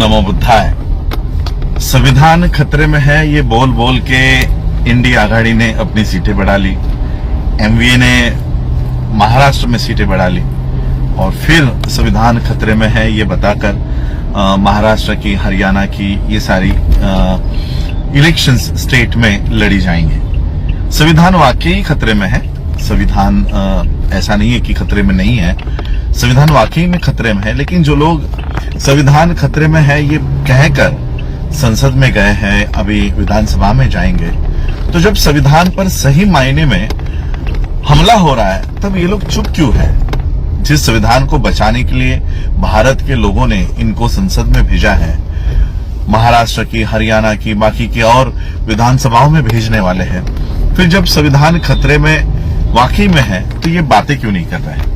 नमो बुद्धाय। संविधान खतरे में है, ये बोल बोल के इंडिया आघाड़ी ने अपनी सीटें बढ़ा ली, एमवीए ने महाराष्ट्र में सीटें बढ़ा ली और फिर संविधान खतरे में है ये बताकर महाराष्ट्र की, हरियाणा की ये सारी इलेक्शंस स्टेट में लड़ी जाएंगे। संविधान वाकई खतरे में है। संविधान ऐसा नहीं है कि खतरे में नहीं है, संविधान वाकई में खतरे में है। लेकिन जो लोग संविधान खतरे में है ये कहकर संसद में गए हैं, अभी विधानसभा में जाएंगे, तो जब संविधान पर सही मायने में हमला हो रहा है तब ये लोग चुप क्यों है? जिस संविधान को बचाने के लिए भारत के लोगों ने इनको संसद में भेजा है, महाराष्ट्र की, हरियाणा की, बाकी की और विधानसभाओं में भेजने वाले हैं, फिर जब संविधान खतरे में वाकई में है तो ये बातें क्यों नहीं कर रहे हैं?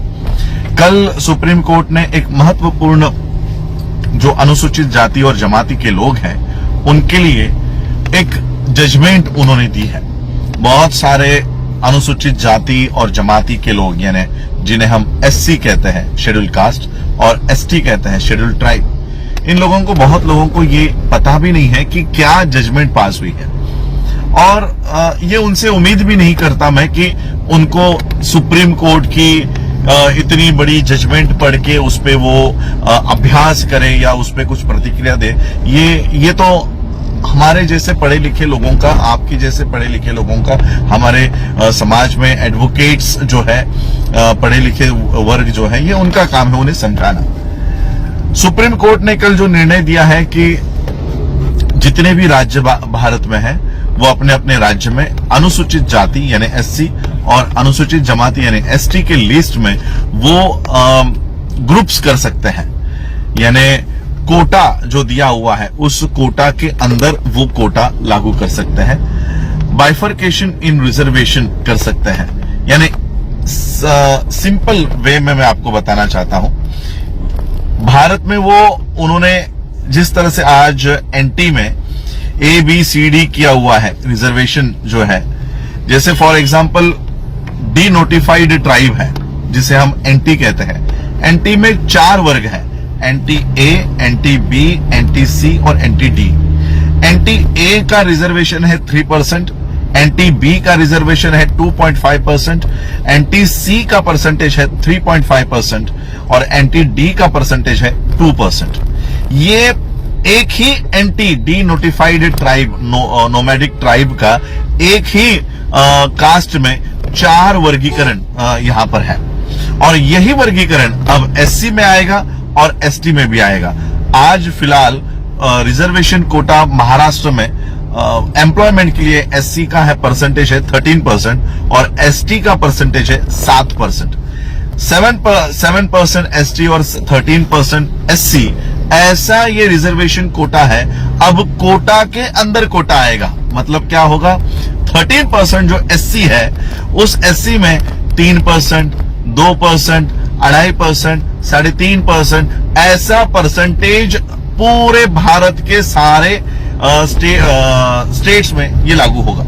कल सुप्रीम कोर्ट ने एक महत्वपूर्ण जो अनुसूचित जाति और जमाती के लोग हैं उनके लिए एक जजमेंट उन्होंने दी है। बहुत सारे अनुसूचित जाति और जमाती के लोग, यानी जिन्हें हम एससी कहते हैं, शेड्यूल कास्ट, और एसटी कहते हैं, शेड्यूल ट्राइब, इन लोगों को, बहुत लोगों को ये पता भी नहीं है कि क्या जजमेंट पास हुई है और ये उनसे उम्मीद भी नहीं करता मैं कि उनको सुप्रीम कोर्ट की इतनी बड़ी जजमेंट पढ़ के उस पे वो अभ्यास करे या उस पे कुछ प्रतिक्रिया दे। ये तो हमारे जैसे पढ़े लिखे लोगों का, आपके जैसे पढ़े लिखे लोगों का, हमारे समाज में एडवोकेट्स जो है, पढ़े लिखे वर्ग जो है, ये उनका काम है उन्हें समझाना। सुप्रीम कोर्ट ने कल जो निर्णय दिया है कि जितने भी राज्य भारत में हैं वो अपने अपने राज्य में अनुसूचित जाति यानी एससी और अनुसूचित जमाती यानी एसटी के लिस्ट में वो ग्रुप्स कर सकते हैं, यानी कोटा जो दिया हुआ है उस कोटा के अंदर वो कोटा लागू कर सकते हैं, बाइफर्केशन इन रिजर्वेशन कर सकते हैं। यानी सिंपल वे में मैं आपको बताना चाहता हूं, भारत में वो उन्होंने जिस तरह से आज एनटी में ए बी सी डी किया हुआ है रिजर्वेशन जो है, जैसे for example D notified tribe है जिसे हम एनटी कहते हैं। एनटी में 4 वर्ग है, एनटी ए, एनटी बी, एनटी सी और एनटी डी। एनटी ए का रिजर्वेशन है 3%, एनटी बी का रिजर्वेशन है 2.5%, एनटी सी का परसेंटेज है 3.5% और एनटी डी का परसेंटेज है 2%। ये एक ही anti denotified tribe, nomadic tribe का एक ही कास्ट में 4 वर्गीकरण यहां पर है और यही वर्गीकरण अब एससी में आएगा और एसटी में भी आएगा। आज फिलहाल रिजर्वेशन कोटा महाराष्ट्र में एम्प्लॉयमेंट के लिए एससी का है परसेंटेज है 13% और एसटी का परसेंटेज है 7%। 7% एसटी और 13% एससी, ऐसा ये रिजर्वेशन कोटा है। अब कोटा के अंदर कोटा आएगा, मतलब क्या होगा, 13% जो एससी है उस एससी में 3%, 2%, 2.5%, 3.5% ऐसा परसेंटेज पूरे भारत के सारे स्टेट्स में ये लागू होगा।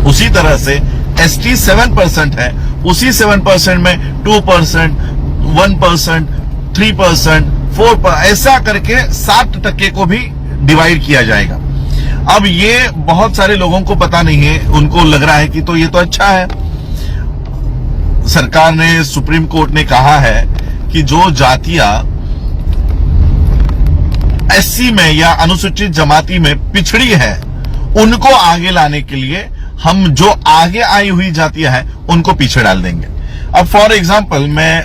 उसी तरह से एसटी 7% है, उसी 7% में 2%, 1%, 3%, 4%, ऐसा करके 7% को भी डिवाइड किया जाएगा। अब ये बहुत सारे लोगों को पता नहीं है, उनको लग रहा है कि तो ये तो अच्छा है। सरकार ने, सुप्रीम कोर्ट ने कहा है कि जो जातियां एससी में या अनुसूचित जमाती में पिछड़ी है उनको आगे लाने के लिए हम जो आगे आई हुई जातियां हैं उनको पीछे डाल देंगे। अब फॉर एग्जांपल मैं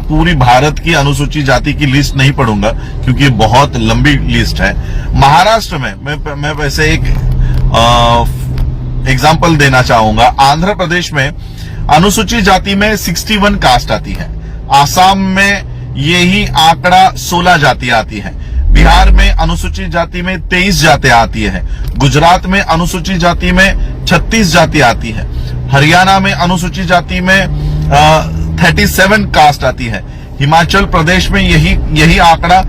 पूरी भारत की अनुसूचित जाति की लिस्ट नहीं पढ़ूंगा क्योंकि बहुत लंबी लिस्ट है। महाराष्ट्र में मैं वैसे एक एग्जांपल देना चाहूंगा। आंध्र प्रदेश में अनुसूचित जाति में 61 कास्ट आती है, आसाम में यही आंकड़ा 16 जातियां आती है, बिहार में अनुसूचित जाति में 23 जातियां आती है, गुजरात में अनुसूचित जाति में 36 जातियां आती है, हरियाणा में अनुसूचित जाति में 37 कास्ट आती है, हिमाचल प्रदेश में यही आंकड़ा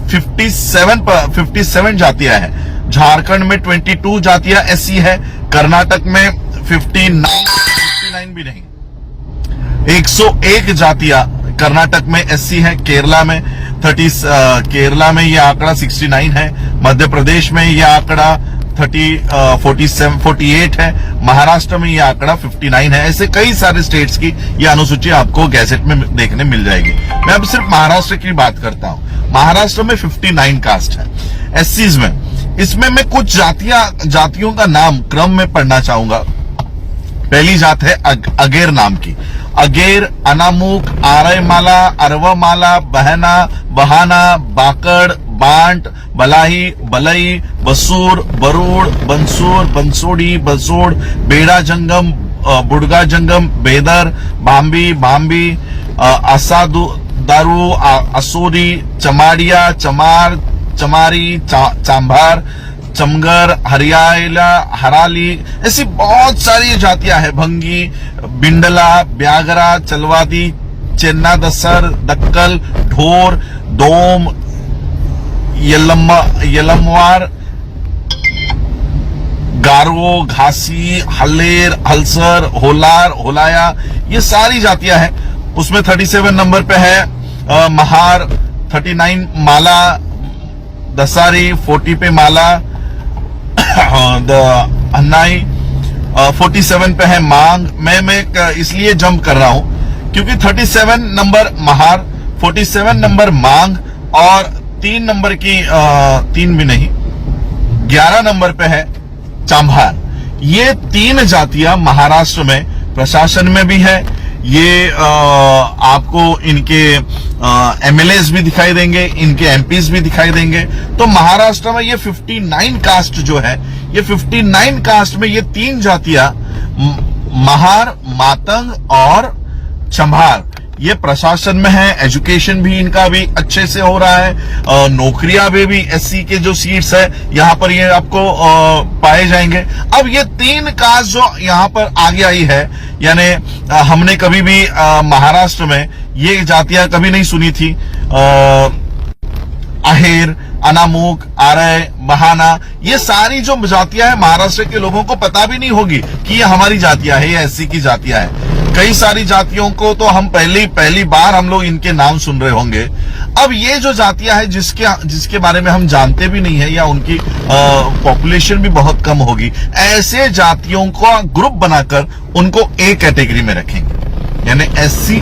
57 जातियां है, झारखंड में 22 जातियां एससी है, कर्नाटक में 59 भी नहीं, 101 जातियां कर्नाटक में एससी है, केरला में केरला में ये आंकड़ा 69 है, मध्य प्रदेश में ये आंकड़ा 48 है, महाराष्ट्र में ये आंकड़ा 59 है। ऐसे कई सारे स्टेट्स की ये अनुसूची आपको गैजेट में देखने मिल जाएगी। मैं अब सिर्फ महाराष्ट्र की बात करता हूं। महाराष्ट्र में 59 कास्ट है एससीज में। इसमें मैं कुछ जातियों का नाम क्रम में पढ़ना चाहूंगा। पहली जात है अगेर नाम की। अगेर, अनामुक, आरयमाला, अरवमाला, बहना, बहाना, बाकड़, बांट, बलाही, बलई, बसूर, बरूड़, बंसूर, बंसोड़ी, बसोड़, बेड़ा जंगम, बुड़गा जंगम, बेदर, बाम्बी, बाम्बी, असादु, दारू, असोरी, चमाड़िया, चमार, चमारी, चांभार, चमगर, हरियाला, हराली, ऐसी बहुत सारी जातियां हैं। भंगी, बिंडला, ब्यागरा, चलवादी, चेन्ना दसर, दक्कल, ढोर, दोम, यलमवार, गारो, घासी, हल्लेर, हलसर, होलार, होलाया, ये सारी जातियां हैं। उसमें 37 नंबर पे है महार, 39 माला, दसारी, 40 पे माला, अन्नाई, 47 पे है मांग। मैं इसलिए जंप कर रहा हूं क्योंकि 37 नंबर महार, 47 नंबर मांग और 3 नंबर की 3 भी नहीं, 11 नंबर पे है चांभार। ये 3 जातियां महाराष्ट्र में प्रशासन में भी है। ये आपको इनके एमएलएस भी दिखाई देंगे, इनके एमपीज भी दिखाई देंगे। तो महाराष्ट्र में ये 59 कास्ट जो है, ये 59 कास्ट में ये 3 जातियां महार, मातंग और चंभार, ये प्रशासन में है। एजुकेशन भी इनका भी अच्छे से हो रहा है। नौकरियां भी एससी के जो सीट्स है यहां पर ये आपको पाए जाएंगे। अब ये 3 कास्ट जो यहां पर आगे आई है, यानी हमने कभी भी महाराष्ट्र में ये जातियां कभी नहीं सुनी थी। आहेर, अनामुक, आरय, बहाना, ये सारी जो जातियां हैं महाराष्ट्र के लोगों को पता भी नहीं होगी कि ये हमारी जातियां है, ये एससी की जातियां है। कई सारी जातियों को तो हम पहली बार हम लोग इनके नाम सुन रहे होंगे। अब ये जो जातियां हैं जिसके बारे में हम जानते भी नहीं है या उनकी पॉपुलेशन भी बहुत कम होगी, ऐसे जातियों को ग्रुप बनाकर उनको ए कैटेगरी में रखेंगे, यानी एससी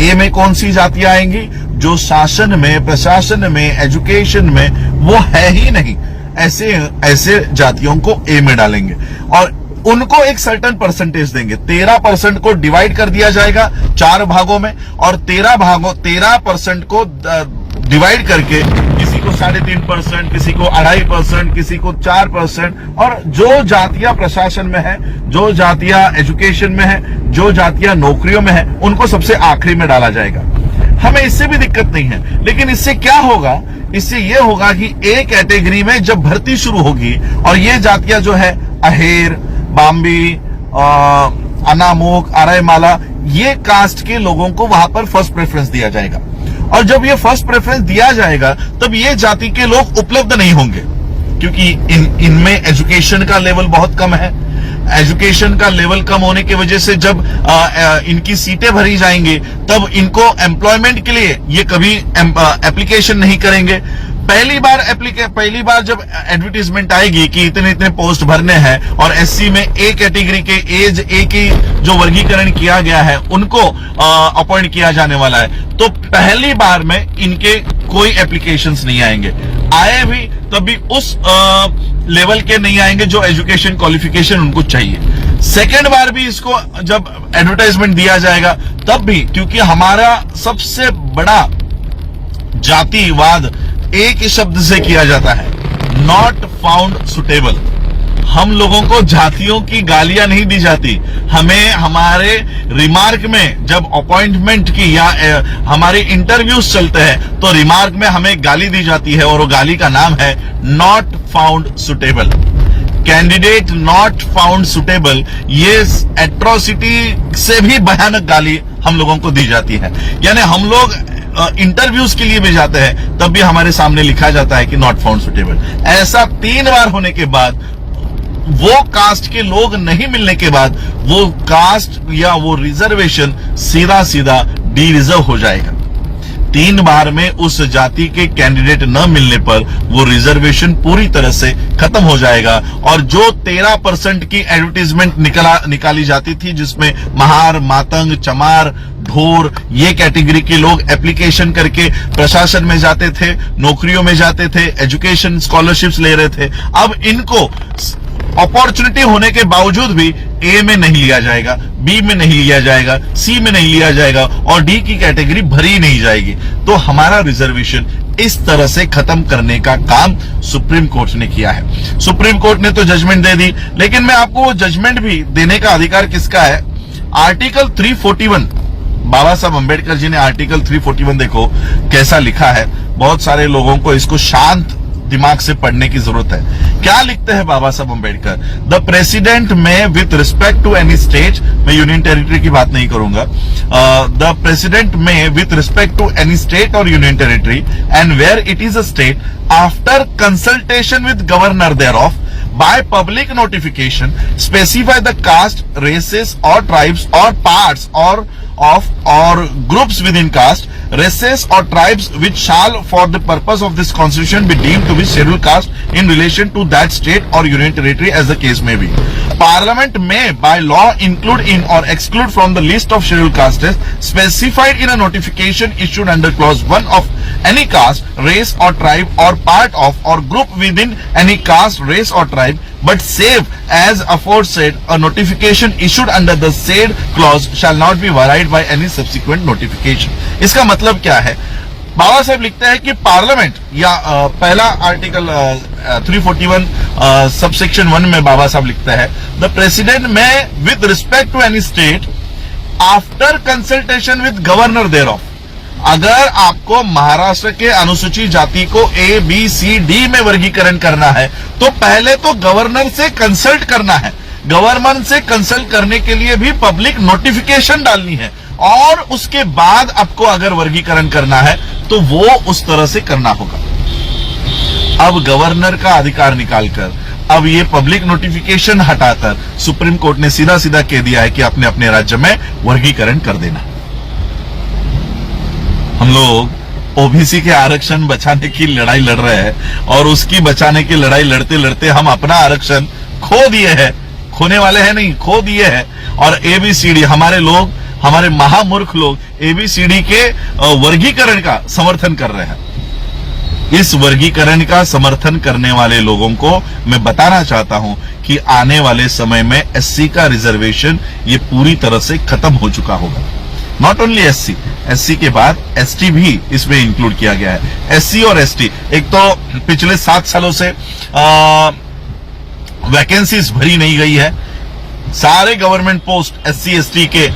ए में कौन सी जातियां आएंगी? जो शासन में, प्रशासन में, एजुकेशन में वो है ही नहीं, ऐसे जातियों को ए में डालेंगे और उनको एक सर्टेन परसेंटेज देंगे। 13% को डिवाइड कर दिया जाएगा 4 भागों में और 13% को डिवाइड करके किसी को 3.5%, किसी को 2.5%, किसी को 4%, और जो जातियां प्रशासन में है, जो जातियां एजुकेशन में है, जो जातियां नौकरियों में है, उनको सबसे आखिरी में डाला जाएगा। हमें इससे भी दिक्कत नहीं है, लेकिन इससे क्या होगा? इससे यह होगा कि ए कैटेगरी में जब भर्ती शुरू होगी और ये जातियां जो है अहेर, बाम्बी, अनामुक, आरयमाला, ये कास्ट के लोगों को वहां पर फर्स्ट प्रेफरेंस दिया जाएगा। और जब ये फर्स्ट प्रेफरेंस दिया जाएगा तब ये जाति के लोग उपलब्ध नहीं होंगे, क्योंकि इनमें एजुकेशन का लेवल बहुत कम है। एजुकेशन का लेवल कम होने की वजह से जब इनकी सीटें भरी जाएंगी तब इनको एम्प्लॉयमेंट के लिए ये कभी एप्लीकेशन नहीं करेंगे। पहली बार जब एडवर्टीजमेंट आएगी कि इतने पोस्ट भरने हैं और एससी में ए कैटेगरी के एज ए की जो वर्गीकरण किया गया है उनको अपॉइंट किया जाने वाला है, तो पहली बार में इनके कोई एप्लीकेशंस नहीं आएंगे। आए भी तब भी उस लेवल के नहीं आएंगे जो एजुकेशन क्वालिफिकेशन उनको चाहिए। सेकेंड बार भी इसको जब एडवर्टाइजमेंट दिया जाएगा तब भी, क्योंकि हमारा सबसे बड़ा जातिवाद एक ही शब्द से किया जाता है, नॉट फाउंड सुटेबल। हम लोगों को जातियों की गालियां नहीं दी जाती, हमें हमारे रिमार्क में जब अपॉइंटमेंट की या हमारे इंटरव्यूज चलते हैं तो रिमार्क में हमें गाली दी जाती है और वो गाली का नाम है not found suitable. Candidate not found suitable, ये एट्रोसिटी से भी भयानक गाली हम लोगों को दी जाती है। यानी हम लोग इंटरव्यूज के लिए भी जाते हैं तब भी हमारे सामने लिखा जाता है कि नॉट फाउंड सुटेबल। ऐसा 3 बार होने के बाद, वो कास्ट के लोग नहीं मिलने के बाद, वो कास्ट या वो रिजर्वेशन सीधा डी रिजर्व हो जाएगा। 3 बार में उस जाति के कैंडिडेट न मिलने पर वो रिजर्वेशन पूरी तरह से खत्म हो जाएगा। और जो 13% की एडवर्टीजमेंट निकाली जाती थी, जिसमें महार, मातंग, चमार, ढोर, ये कैटेगरी के लोग एप्लीकेशन करके प्रशासन में जाते थे, नौकरियों में जाते थे, एजुकेशन स्कॉलरशिप्स ले रहे थे, अब इनको अपॉर्चुनिटी होने के बावजूद भी ए में नहीं लिया जाएगा, बी में नहीं लिया जाएगा, सी में नहीं लिया जाएगा और डी की कैटेगरी भरी नहीं जाएगी। तो हमारा रिजर्वेशन इस तरह से खत्म करने का काम सुप्रीम कोर्ट ने किया है। सुप्रीम कोर्ट ने तो जजमेंट दे दी, लेकिन मैं आपको वो जजमेंट भी देने का अधिकार किसका है? आर्टिकल 341, बाबा साहब अंबेडकर जी ने आर्टिकल 341 देखो कैसा लिखा है। बहुत सारे लोगों को इसको शांत दिमाग से पढ़ने की जरूरत है। क्या लिखते हैं Baba Saheb Ambedkar? The president may with respect to any state, मैं यूनियन टेरिटरी की बात नहीं करूंगा, the president may with respect to any state और union territory and where it is a state after consultation with governor thereof by public notification specify the caste, races or tribes or parts or groups within caste, races or tribes which shall for the purpose of this constitution be deemed to be scheduled caste in relation to that state or union territory as the case may be. Parliament may by law include in or exclude from the list of scheduled castes specified in a notification issued under clause 1 of any caste, race or tribe or part of or group within any caste, race or tribe, but save as aforesaid a notification issued under the said clause shall not be varied by any subsequent notification. इसका मतलब क्या है? बाबा साहब लिखते हैं कि parliament या पहला article 341 subsection 1 में बाबा साहब लिखते हैं the president may with respect to any state after consultation with governor thereof, अगर आपको महाराष्ट्र के अनुसूचित जाति को ए, बी, सी, डी में वर्गीकरण करना है तो पहले तो गवर्नर से कंसल्ट करना है। गवर्नर से कंसल्ट करने के लिए भी पब्लिक नोटिफिकेशन डालनी है और उसके बाद आपको अगर वर्गीकरण करना है तो वो उस तरह से करना होगा। अब गवर्नर का अधिकार निकालकर अब ये पब्लिक नोटिफिकेशन हटाकर सुप्रीम कोर्ट ने सीधा सीधा कह दिया है कि आपने अपने राज्य में वर्गीकरण कर देना। हम लोग ओबीसी के आरक्षण बचाने की लड़ाई लड़ रहे हैं और उसकी बचाने की लड़ाई लड़ते लड़ते हम अपना आरक्षण खो दिए हैं। खोने वाले हैं नहीं, खो दिए हैं। और एबीसीडी हमारे लोग, हमारे महामूर्ख लोग एबीसीडी के वर्गीकरण का समर्थन कर रहे हैं। इस वर्गीकरण का समर्थन करने वाले लोगों को मैं बताना चाहता हूं कि आने वाले समय में एससी का रिजर्वेशन ये पूरी तरह से खत्म हो चुका होगा। नॉट ओनली एससी के बाद एसटी भी इसमें इंक्लूड किया गया है। एससी और एसटी, एक तो पिछले 7 सालों से वैकेंसीज भरी नहीं गई है। सारे गवर्नमेंट पोस्ट एससी एसटी के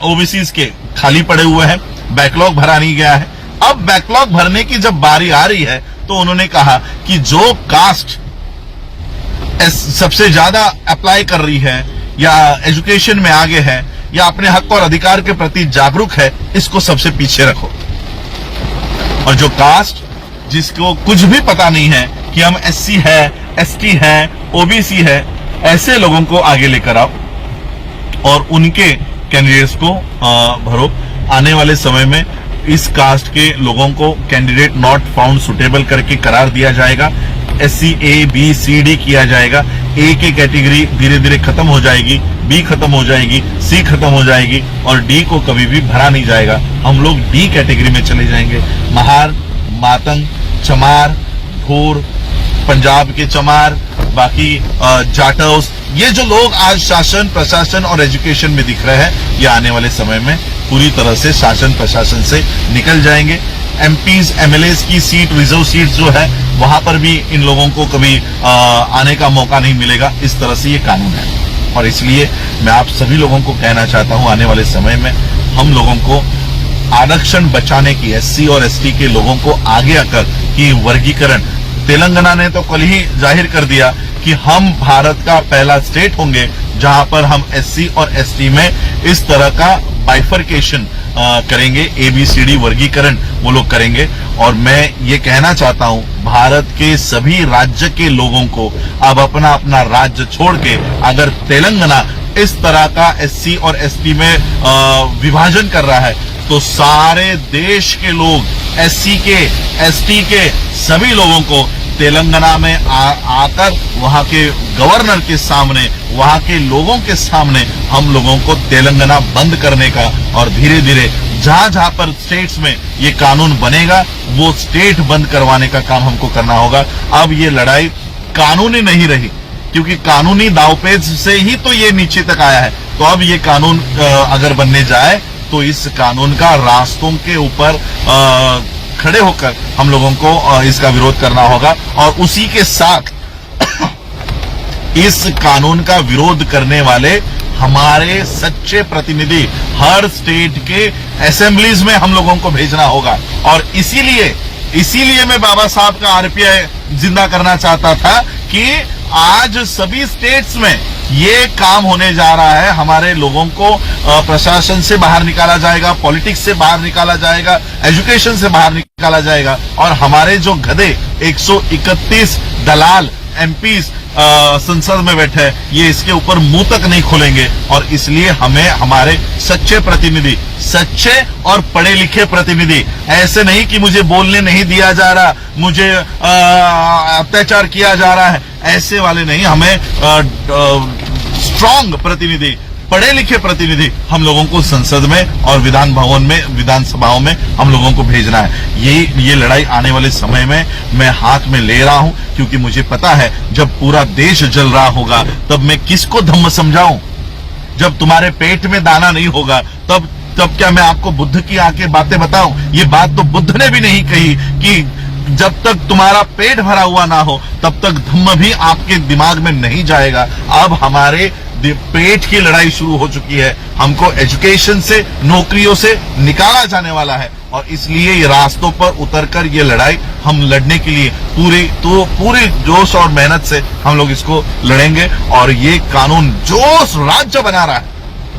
ओबीसीज के खाली पड़े हुए हैं, बैकलॉग भरा नहीं गया है। अब बैकलॉग भरने की जब बारी आ रही है तो उन्होंने कहा कि जो कास्ट सबसे ज्यादा अप्लाई कर रही है या एजुकेशन में आगे है या अपने हक और अधिकार के प्रति जागरूक है, इसको सबसे पीछे रखो। और जो कास्ट जिसको कुछ भी पता नहीं है कि हम एससी है, एसटी है, ओबीसी है, ऐसे लोगों को आगे लेकर आओ और उनके कैंडिडेट्स को भरो। आने वाले समय में इस कास्ट के लोगों को कैंडिडेट नॉट फाउंड सुटेबल करके करार दिया जाएगा। SC A B C D किया जाएगा। ए की कैटेगरी धीरे धीरे खत्म हो जाएगी, बी खत्म हो जाएगी, सी खत्म हो जाएगी और डी को कभी भी भरा नहीं जाएगा। हम लोग डी कैटेगरी में चले जाएंगे। महार, मातंग, चमार, ढोर, पंजाब के चमार, बाकी जाटव्स, ये जो लोग आज शासन, प्रशासन और एजुकेशन में दिख रहे हैं, ये आने वाले समय में पूरी तरह से शासन प्रशासन से निकल जाएंगे। एमपीज एमएलएस की सीट, रिजर्व सीट जो है, वहां पर भी इन लोगों को कभी आने का मौका नहीं मिलेगा। इस तरह से ये कानून है और इसलिए मैं आप सभी लोगों को कहना चाहता हूं, आने वाले समय में हम लोगों को आरक्षण बचाने की, एससी और एसटी के लोगों को आगे आकर कि वर्गीकरण, तेलंगाना ने तो कल ही जाहिर कर दिया कि हम भारत का पहला स्टेट होंगे जहां पर हम एससी और एसटी में इस तरह का बाइफर्केशन करेंगे, एबीसीडी वर्गीकरण वो लोग करेंगे। और मैं ये कहना चाहता हूं भारत के सभी राज्य के लोगों को अब अपना अपना राज्य छोड़ के, अगर तेलंगाना इस तरह का एससी और एसटी में विभाजन कर रहा है तो सारे देश के लोग, एससी के, एसटी के सभी लोगों को तेलंगाना में आकर वहां के गवर्नर के सामने, वहां के लोगों के सामने हम लोगों को तेलंगाना बंद करने का और धीरे धीरे जहां जहां पर स्टेट्स में ये कानून बनेगा वो स्टेट बंद करवाने का काम हमको करना होगा। अब ये लड़ाई कानूनी नहीं रही, क्योंकि कानूनी दावपेच से ही तो ये नीचे तक आया है। तो अब ये कानून अगर बनने जाए तो इस कानून का रास्तों के ऊपर खड़े होकर हम लोगों को इसका विरोध करना होगा। और उसी के साथ इस कानून का विरोध करने वाले हमारे सच्चे प्रतिनिधि हर स्टेट के असेंबलीज में हम लोगों को भेजना होगा। और इसीलिए मैं बाबा साहब का आरपीआई जिंदा करना चाहता था कि आज सभी स्टेट्स में ये काम होने जा रहा है। हमारे लोगों को प्रशासन से बाहर निकाला जाएगा, पॉलिटिक्स से बाहर निकाला जाएगा, एजुकेशन से बाहर निकाला जाएगा। और हमारे जो गधे 131 दलाल एमपीज संसद में बैठे हैं, ये इसके ऊपर मुंह तक नहीं खोलेंगे। और इसलिए हमें हमारे सच्चे प्रतिनिधि, सच्चे और पढ़े लिखे प्रतिनिधि, ऐसे नहीं कि मुझे बोलने नहीं दिया जा रहा, मुझे अत्याचार किया जा रहा है, ऐसे वाले नहीं। हमें स्ट्रांग प्रतिनिधि, पढ़े लिखे प्रतिनिधि हम लोगों को संसद में और विधान भवन में, विधानसभाओं में हम लोगों को भेजना है। ये लड़ाई आने वाले समय में मैं हाथ में ले रहा हूं, क्योंकि मुझे पता है जब पूरा देश जल रहा होगा तब मैं किसको धम्म समझाऊं। जब तुम्हारे पेट में दाना नहीं होगा तब क्या मैं आपको बुद्ध की आके बातें बताऊं? ये बात तो बुद्ध ने भी नहीं कही कि जब तक तुम्हारा पेट भरा हुआ ना हो तब तक धम्म भी आपके दिमाग में नहीं जाएगा। अब हमारे पेट की लड़ाई शुरू हो चुकी है। हमको एजुकेशन से, नौकरियों से निकाला जाने वाला है। और इसलिए ये रास्तों पर उतरकर ये लड़ाई हम लड़ने के लिए पूरे जोश और मेहनत से हम लोग इसको लड़ेंगे। और ये कानून जो राज्य बना रहा है,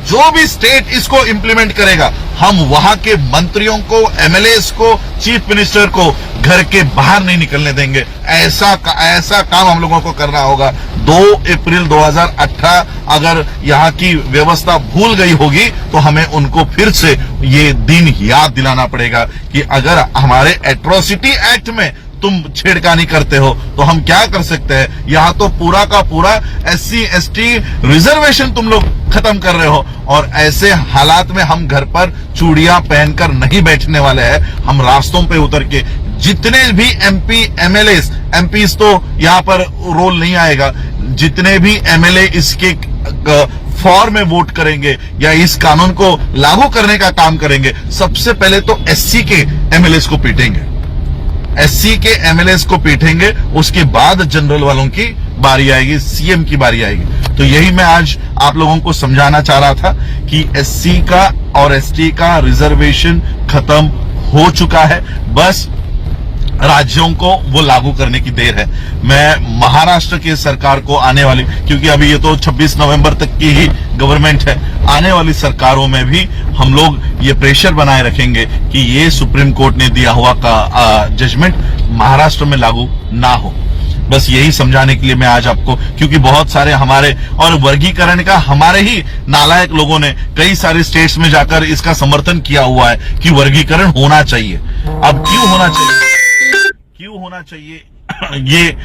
जो भी स्टेट इसको इंप्लीमेंट करेगा, हम वहां के मंत्रियों को, एमएलएस को, चीफ मिनिस्टर को घर के बाहर नहीं निकलने देंगे। ऐसा काम हम लोगों को करना होगा। 2 अप्रैल 2018 अगर यहाँ की व्यवस्था भूल गई होगी तो हमें उनको फिर से ये दिन याद दिलाना पड़ेगा कि अगर हमारे एट्रोसिटी एक्ट में तुम छेड़खानी करते हो तो हम क्या कर सकते हैं। यहाँ तो पूरा का पूरा एससी एसटी रिजर्वेशन तुम लोग खत्म कर रहे हो। और ऐसे हालात में हम घर पर चूड़ियां पहनकर नहीं बैठने वाले हैं। हम रास्तों पे उतर के जितने भी एमपी, एमएलएस, एमपीज तो यहाँ पर रोल नहीं आएगा, जितने भी एमएलए इसके फॉर में वोट करेंगे या इस कानून को लागू करने का काम करेंगे, सबसे पहले तो एससी के एमएलएस को पीटेंगे, एससी के एमएलएस को पीटेंगे। उसके बाद जनरल वालों की बारी आएगी, सीएम की बारी आएगी। तो यही मैं आज आप लोगों को समझाना चाह रहा था कि एससी का और एसटी का रिजर्वेशन खत्म हो चुका है। बस राज्यों को वो लागू करने की देर है। मैं महाराष्ट्र की सरकार को आने वाली, क्योंकि अभी ये तो 26 नवंबर तक की ही गवर्नमेंट है, आने वाली सरकारों में भी हम लोग ये प्रेशर बनाए रखेंगे कि ये सुप्रीम कोर्ट ने दिया हुआ का जजमेंट महाराष्ट्र में लागू ना हो। बस यही समझाने के लिए मैं आज आपको, क्योंकि बहुत सारे हमारे और वर्गीकरण का हमारे ही नालायक लोगों ने कई सारे स्टेट्स में जाकर इसका समर्थन किया हुआ है कि वर्गीकरण होना चाहिए। अब क्यों होना चाहिए ये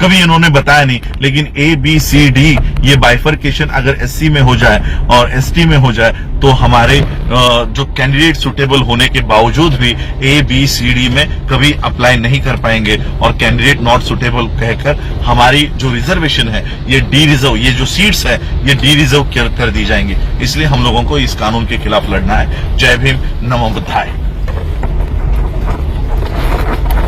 कभी इन्होंने बताया नहीं, लेकिन ABCD ये बाइफर्केशन अगर एससी में हो जाए और एसटी में हो जाए तो हमारे जो कैंडिडेट सुटेबल होने के बावजूद भी ABCD में कभी अप्लाई नहीं कर पाएंगे और कैंडिडेट नॉट सुटेबल कहकर हमारी जो रिजर्वेशन है, ये डी रिजर्व, ये जो सीट्स है ये डी रिजर्व कर दी जाएंगी। इसलिए हम लोगों को इस कानून के खिलाफ लड़ना है। जय भीम, नमो बुद्धाय।